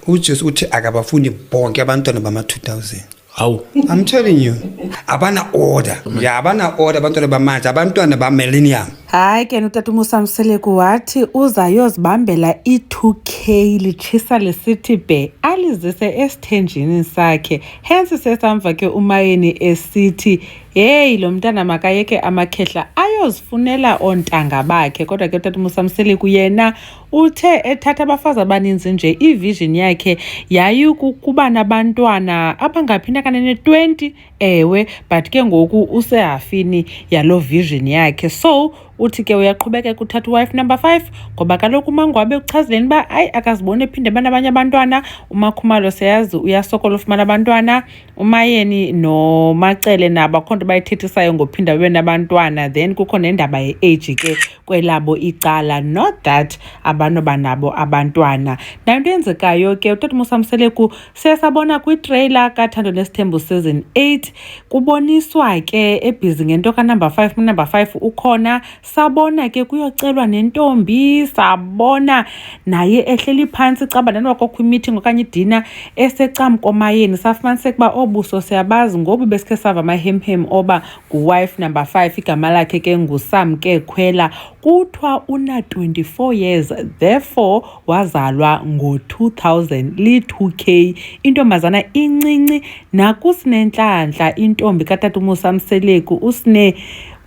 uJesu uthi akabafuni bonke abantwana bama-2000. Hawu. I'm telling you. Abana order. Yeah, abana order abantwana bamanje, abantwana ba-millennium. Hayi ke uTata Musamseleku wathi uzayozibambela i2K litshisa lisithi be alizise esithenjini sakhe. Hence sesamva ke uMayeni esithi hey lo mntana makayeke amakhehla ayozifunela ontanga bakhe. Kodwa ke uTata Musamseleku yena uthe ethatha abafazi abaninzi nje ivision yakhe yayikukuba nabantwana abangaphinda kanene 20 ewe but ke ngoku usehafini yalo vision yakhe. So uthi ke uyaqhubeka kuthatha wife number 5 ngoba kaloku uMangwabe uchazileni ba ayi akazibone ephinde banabanye abantwana. uMakhumalo siyazi uyasokola ufumana abantwana. uMayeni noMacele nabo akhonto bayithethisayo ngophinda babe nabantwana. Then kukho nendaba ye-age ke kwelabo icala, not that abantu banabo abantwana. Nanto yenzekayo ke uTata Musamseleku siyasabona kwitrailer kaThando Nesithembu season 8 kuboniswa ke ebhizi ngento ka-number 5. Number 5 ukhona, sabona ke kuyocelwa nentombi, sabona naye ehleli phantsi cabanani kwakho meeting okanye dinner esecam koMayeni. Safumaniseka uba obuso siyabazi ngobu besikhe sava amahemhem oba nguwife number 5 igama lakhe ke nguSamke Khwela. Kuthiwa una 24 years, therefore wazalwa ngo-2000 li-2K. Intombazana incinci nakusinenhlanhla intombi kaTata Musamseleku usine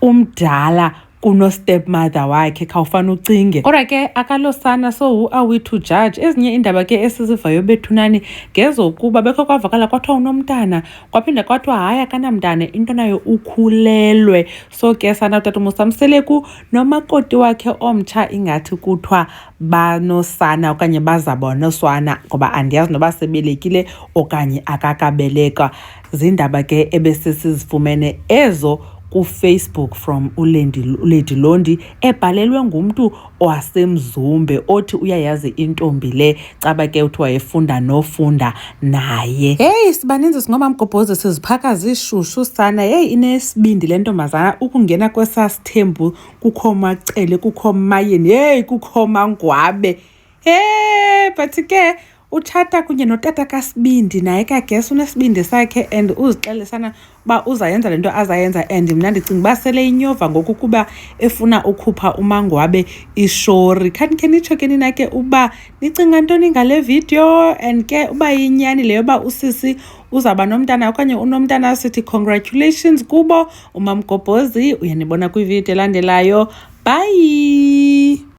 umdala kuno stepmother wakhe khawufana ucinge. Kodwa ke akalosana, so who are we to judge? Ezinye indaba ke esizivayo bethunani ngezokuba bekho kwavakala kwathiwa unomntana kwaphinda kwathiwa hayi akanamntana into nayo ukhulelwe. So ke sana uTata Musamseleku nomakoti wakhe omtsha ingathi kuthiwa banosana okanye bazaba noswana ngoba andiyazi noba sebelekile okanye akakabeleka. Zindaba ke ebesesizifumene ezo kuFacebook from uLady Londi ebhalelwe ngumntu owasemzumbe othi uyayazi intombi le caba ke uthi wayefunda nofunda naye. Hey sibaninzi singoma Mgobhozi siziphaka zishushu sana. Hey inesibindi le ntombazana ukungena kwesasithembu kukho Macele kukho Mayeni hey kukho Mangwabe. Hey but ke uthatha kunye notata kaSibindi naye kagesi unesibindi sakhe and uzixelesana ba uzayenza lento azayenza. And mna ndicinga basele inyova ngokukuba efuna ukhupha uMangwabe ishori. Khanike nitsho ke nina ke uba nicinga ntoni ngale video and ke uba yinyani leyo ba usisi uzaba nomntana okanye unomntana. Sithi congratulations kubo. uMamgobhozi uyanibona kwivideo elandelayo. Bye.